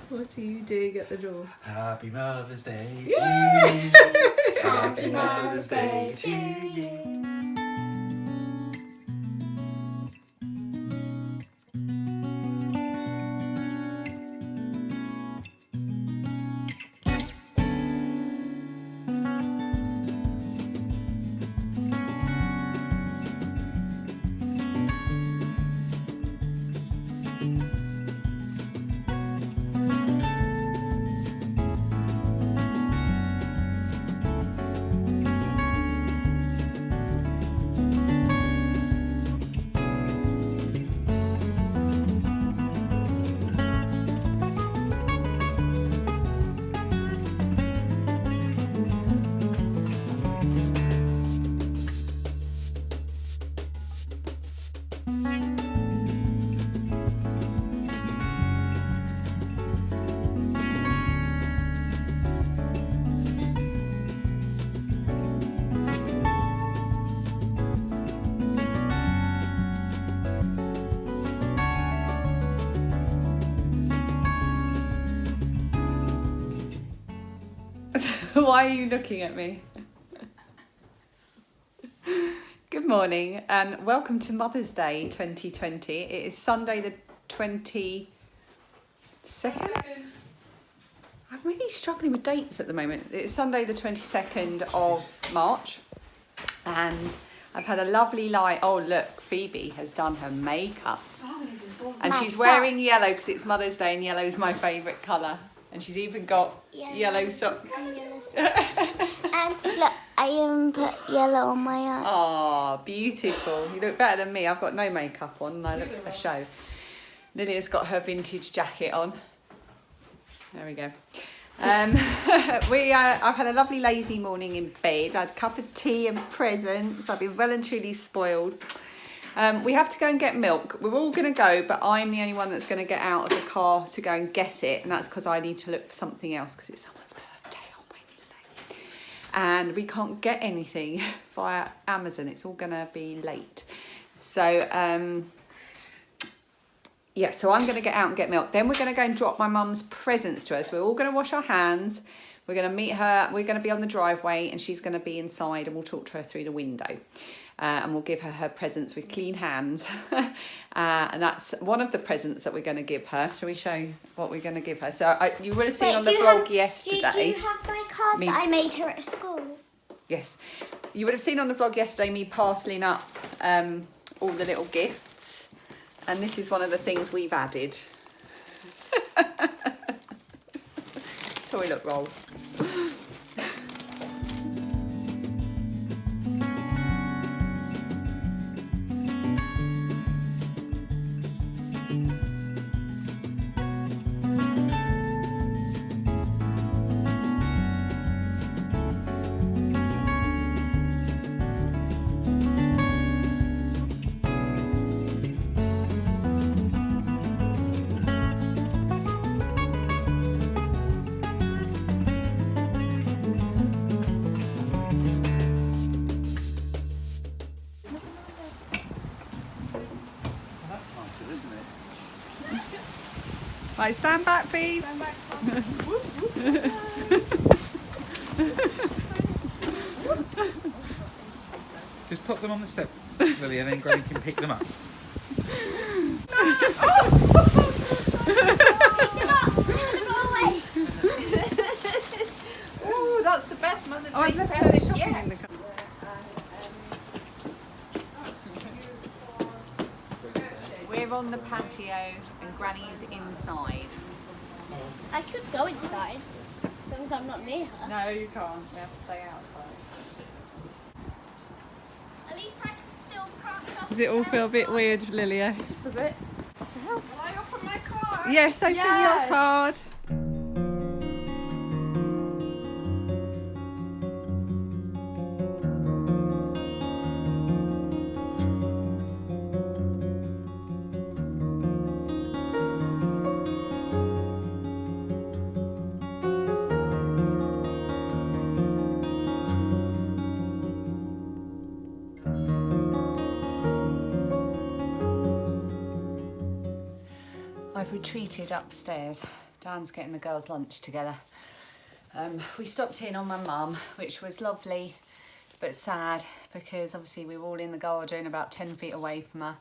What are you doing at the door? Happy Mother's Day to you. Happy Mother's Day to you. Why are you looking at me? Good morning and welcome to Mother's Day 2020. It is Sunday the 22nd. I'm really struggling with dates at the moment. It's Sunday the 22nd of March and I've had a lovely light. Oh look, Phoebe has done her makeup and she's wearing yellow because it's Mother's Day and yellow is my favourite colour. And she's even got yellow socks. And look, I even put yellow on my eyes. Oh, beautiful. You look better than me. I've got no makeup on and I look a show. Lilia's got her vintage jacket on. There we go. I've had a lovely lazy morning in bed. I had a cup of tea and presents. I've been well and truly spoiled. We have to go and get milk. We're all going to go, but I'm the only one that's going to get out of the car to go and get it. And that's because I need to look for something else because it's someone's birthday on Wednesday. And we can't get anything via Amazon. It's all going to be late. So, yeah, so I'm going to get out and get milk. Then we're going to go and drop my mum's presents to her. So we're all going to wash our hands. We're going to meet her. We're going to be on the driveway and she's going to be inside and we'll talk to her through the window. And we'll give her presents with clean hands. And that's one of the presents that we're going to give her. Shall we show what we're going to give her? So you would have seen on the vlog yesterday. Do you have my card that I made her at school? Yes. You would have seen on the vlog yesterday me parcelling up all the little gifts. And this is one of the things we've added. Toilet roll. Right, stand back, Phoebes. Stand back, Just put them on the step, Lily, and then Granny can pick them up. Ooh, that's the best Mother's Day I've left her present shopping yet. in the car. We're on the patio and Granny's inside. I could go inside, as long as I'm not near her. No, you can't. We have to stay outside. At least I can still cross off. Does it all feel a bit weird, Lilia? Just a bit. Will I open my card? Yes, open your card. I've retreated upstairs Dan's getting the girls' lunch together. We stopped in on my mum, which was lovely but sad because obviously we were all in the garden about 10 feet away from her.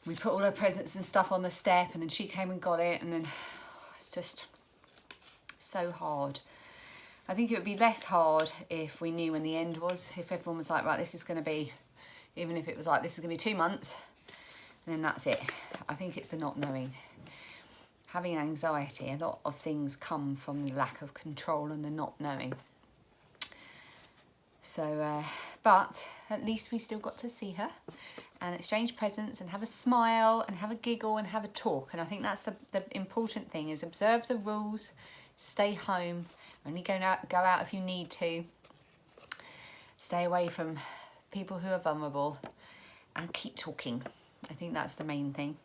We put all her presents and stuff on the step and then she came and got it, and then it's just so hard. I think it would be less hard if we knew when the end was, if everyone was like, right, this is going to be, even if it was like, this is going to be 2 months, and then that's it. I think it's the not knowing. Having anxiety, a lot of things come from the lack of control and the not knowing. So, but at least we still got to see her and exchange presents and have a smile and have a giggle and have a talk. And I think that's the important thing, is observe the rules, stay home, only go out if you need to, stay away from people who are vulnerable, and keep talking. I think that's the main thing.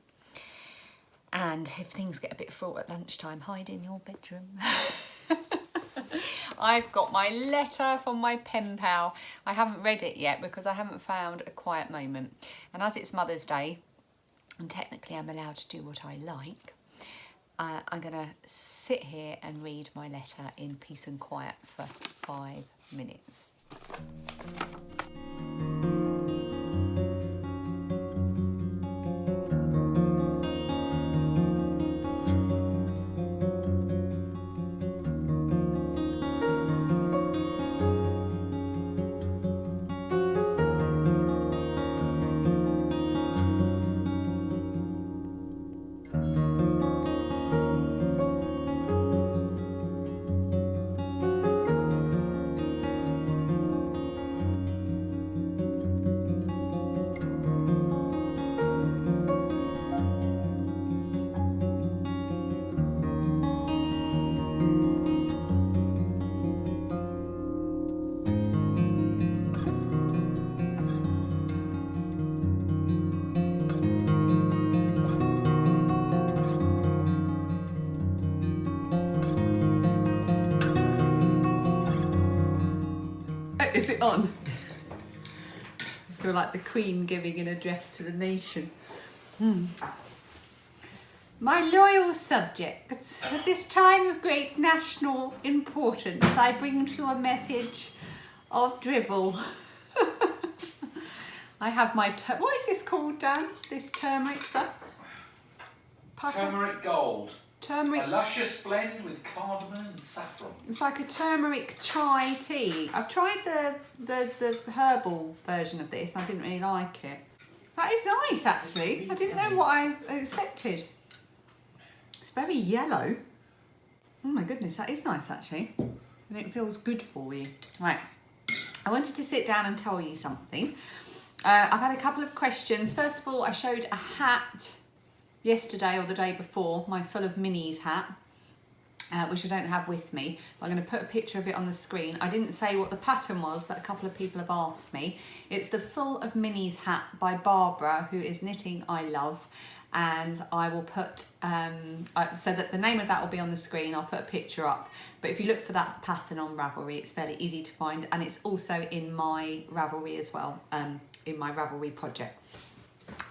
And if things get a bit fraught at lunchtime, hide in your bedroom. I've got my letter from my pen pal. I haven't read it yet because I haven't found a quiet moment. And as it's Mother's Day, and technically I'm allowed to do what I like, I'm going to sit here and read my letter in peace and quiet for 5 minutes. Is it on? I feel like the Queen giving an address to the nation. My loyal subjects, at this time of great national importance, I bring to you a message of drivel. I have my, what is this called, Dan? This turmeric, sir? Turmeric gold. Turmeric. A luscious blend with cardamom and saffron. It's like a turmeric chai tea. I've tried the herbal version of this. I didn't really like it. That is nice, actually. I didn't know what I expected. It's very yellow. Oh my goodness, that is nice, actually. And it feels good for you. Right. I wanted to sit down and tell you something. I've had a couple of questions. First of all, I showed a hat yesterday or the day before, my Full of Minis hat, which I don't have with me. I'm going to put a picture of it on the screen. I didn't say what the pattern was, but a couple of people have asked me. It's the Full of Minis hat by Barbara, who is Knitting I Love. And I will put, so that the name of that will be on the screen. I'll put a picture up. But if you look for that pattern on Ravelry, it's fairly easy to find. And it's also in my Ravelry as well, in my Ravelry projects.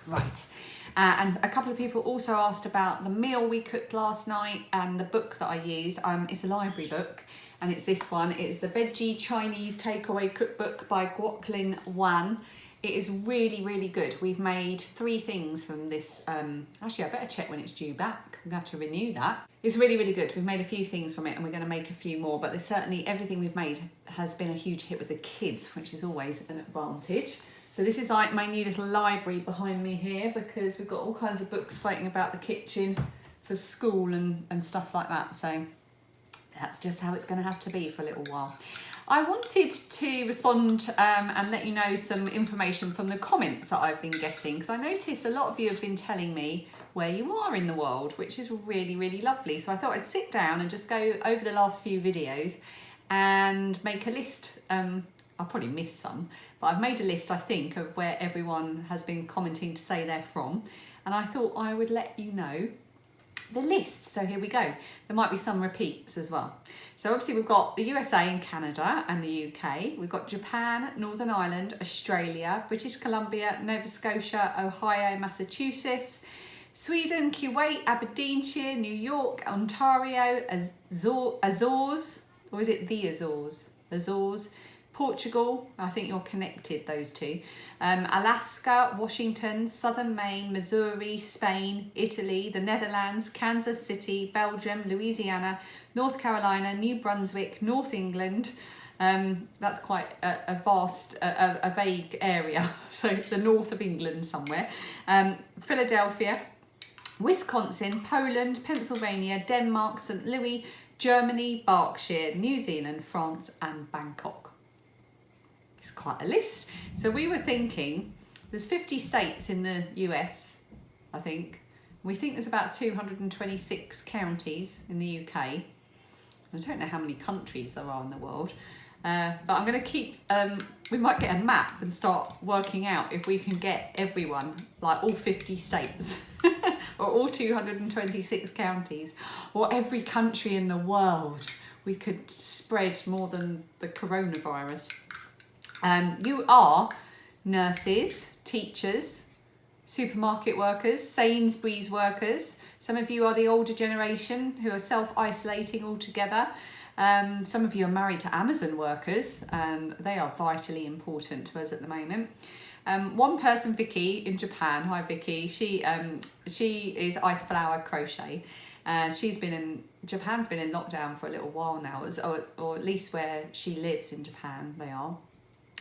Right. And a couple of people also asked about the meal we cooked last night and the book that I use. It's a library book, and it's this one. It's the Veggie Chinese Takeaway Cookbook by Guoklin Wan. It is really, really good. We've made 3 things from this. Actually, I better check when it's due back. I'm going to have to renew that. It's really, really good. We've made a few things from it, and we're going to make a few more. But there's certainly everything we've made has been a huge hit with the kids, which is always an advantage. So this is like my new little library behind me here, because we've got all kinds of books floating about the kitchen for school and stuff like that. So that's just how it's going to have to be for a little while. I wanted to respond and let you know some information from the comments that I've been getting, because I noticed a lot of you have been telling me where you are in the world, which is really, really lovely. So I thought I'd sit down and just go over the last few videos and make a list. I'll probably miss some, but I've made a list, I think, of where everyone has been commenting to say they're from. And I thought I would let you know the list. So here we go. There might be some repeats as well. So obviously we've got the USA and Canada and the UK. We've got Japan, Northern Ireland, Australia, British Columbia, Nova Scotia, Ohio, Massachusetts, Sweden, Kuwait, Aberdeenshire, New York, Ontario, Azores, or is it the Azores? Azores, Portugal, I think you're connected, those two. Alaska, Washington, Southern Maine, Missouri, Spain, Italy, the Netherlands, Kansas City, Belgium, Louisiana, North Carolina, New Brunswick, North England. That's quite a vast, a vague area. So the north of England somewhere. Philadelphia, Wisconsin, Poland, Pennsylvania, Denmark, St. Louis, Germany, Berkshire, New Zealand, France and Bangkok. It's quite a list. So we were thinking there's 50 states in the US, I think. We think there's about 226 counties in the UK. I don't know how many countries there are in the world. But I'm going to keep, we might get a map and start working out if we can get everyone, like all 50 states, or all 226 counties, or every country in the world. We could spread more than the coronavirus. You are nurses, teachers, supermarket workers, Sainsbury's workers. Some of you are the older generation who are self-isolating altogether. Some of you are married to Amazon workers, and they are vitally important to us at the moment. One person, Vicky, in Japan. Hi, Vicky. She is Ice Flower Crochet. Japan's been in lockdown for a little while now, or at least where she lives in Japan, they are.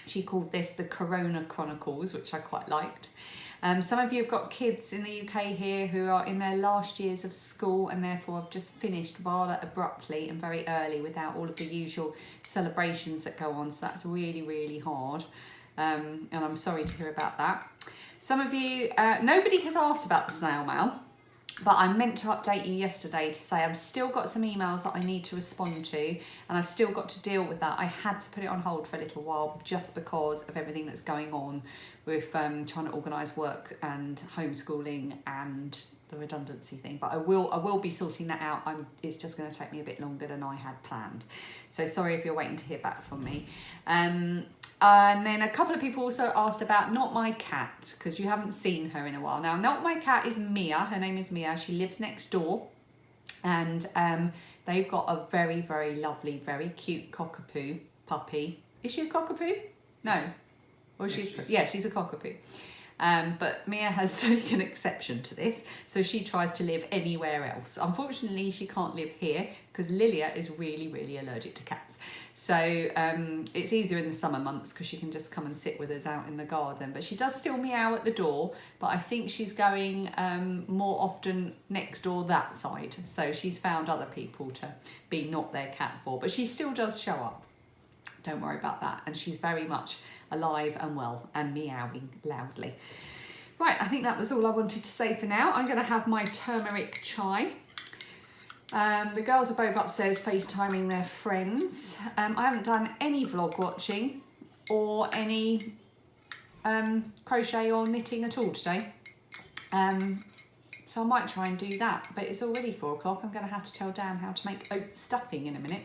She called this the Corona Chronicles, which I quite liked. Some of you have got kids in the UK here who are in their last years of school and therefore have just finished rather abruptly and very early without all of the usual celebrations that go on. So that's really, really hard. And I'm sorry to hear about that. Some of you, nobody has asked about the snail mail, but I meant to update you yesterday to say I've still got some emails that I need to respond to, and I've still got to deal with that. I had to put it on hold for a little while just because of everything that's going on with trying to organise work and homeschooling and the redundancy thing. But I will be sorting that out. It's just going to take me a bit longer than I had planned. So sorry if you're waiting to hear back from me. And then a couple of people also asked about Not My Cat, because you haven't seen her in a while. Now, Not My Cat is Mia. Her name is Mia. She lives next door. And they've got a very, very lovely, very cute cockapoo puppy. Is she a cockapoo? No. Or is she? Yeah, she's a cockapoo. But Mia has taken exception to this, so she tries to live anywhere else. Unfortunately, she can't live here because Lilia is really, really allergic to cats. So it's easier in the summer months because she can just come and sit with us out in the garden. But she does still meow at the door, but I think she's going more often next door that side. So she's found other people to be not their cat for, but she still does show up. Don't worry about that. And she's very much alive and well and meowing loudly. Right, I think that was all I wanted to say for now. I'm going to have my turmeric chai. The girls are both upstairs FaceTiming their friends. I haven't done any vlog watching or any crochet or knitting at all today. So I might try and do that, but it's already 4 o'clock. I'm going to have to tell Dan how to make oat stuffing in a minute.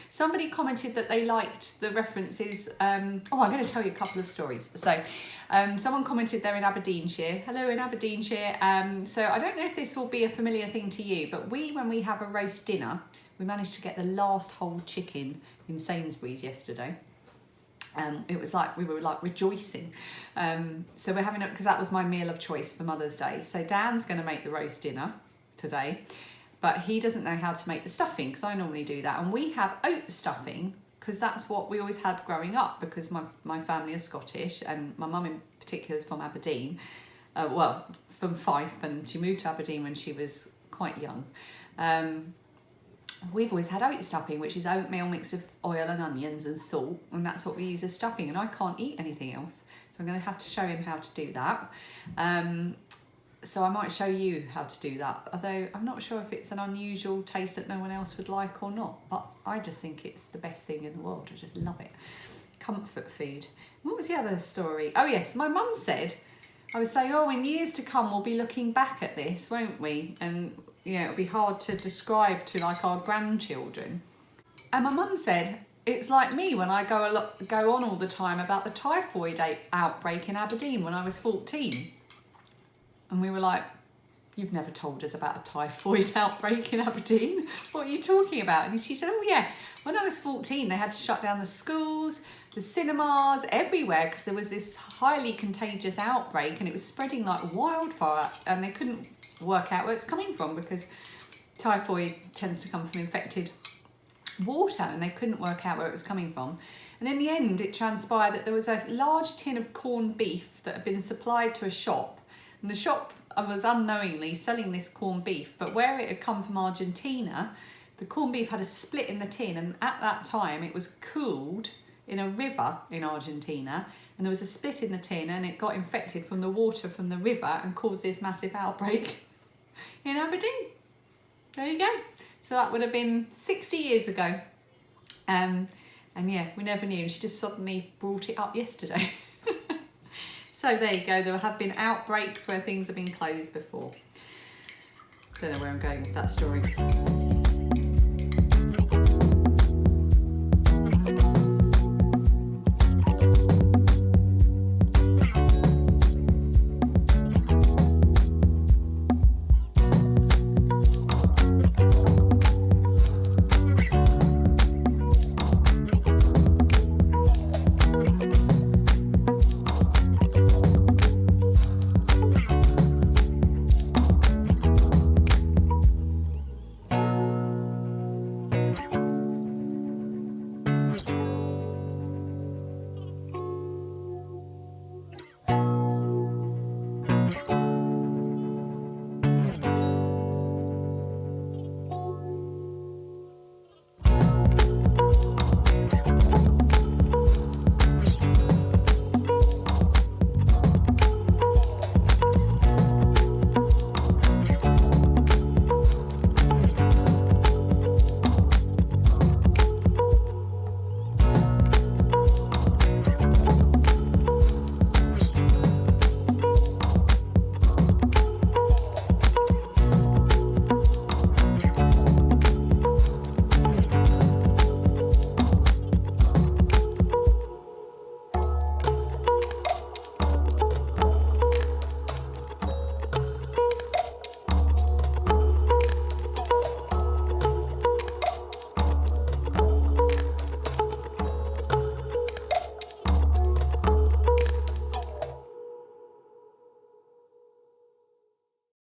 Somebody commented that they liked the references. I'm going to tell you a couple of stories. So someone commented they're in Aberdeenshire. Hello in Aberdeenshire. So I don't know if this will be a familiar thing to you, but when we have a roast dinner, we managed to get the last whole chicken in Sainsbury's yesterday. It was like we were like rejoicing. So we're having it because that was my meal of choice for Mother's Day. So Dan's going to make the roast dinner today. But he doesn't know how to make the stuffing because I normally do that. And we have oat stuffing because that's what we always had growing up because my family is Scottish and my mum in particular is from Aberdeen. From Fife, and she moved to Aberdeen when she was quite young. We've always had oat stuffing, which is oatmeal mixed with oil and onions and salt. And that's what we use as stuffing. And I can't eat anything else. So I'm going to have to show him how to do that. So I might show you how to do that, although I'm not sure if it's an unusual taste that no one else would like or not, but I just think it's the best thing in the world. I just love it. Comfort food. What was the other story? Oh yes, my mum said, I was saying, in years to come we'll be looking back at this, won't we? And it'll be hard to describe to like our grandchildren. And my mum said, it's like me when I go on all the time about the typhoid outbreak in Aberdeen when I was 14. And we were like, you've never told us about a typhoid outbreak in Aberdeen. What are you talking about? And she said, oh yeah, when I was 14, they had to shut down the schools, the cinemas, everywhere, because there was this highly contagious outbreak and it was spreading like wildfire, and they couldn't work out where it's coming from because typhoid tends to come from infected water, and they couldn't work out where it was coming from. And in the end, it transpired that there was a large tin of corned beef that had been supplied to a shop, and the shop was unknowingly selling this corned beef, but where it had come from Argentina, the corned beef had a split in the tin, and at that time it was cooled in a river in Argentina, and there was a split in the tin, and it got infected from the water from the river and caused this massive outbreak in Aberdeen. There you go. So that would have been 60 years ago. And yeah, we never knew. She just suddenly brought it up yesterday. So there you go. There have been outbreaks where things have been closed before. Don't know where I'm going with that story.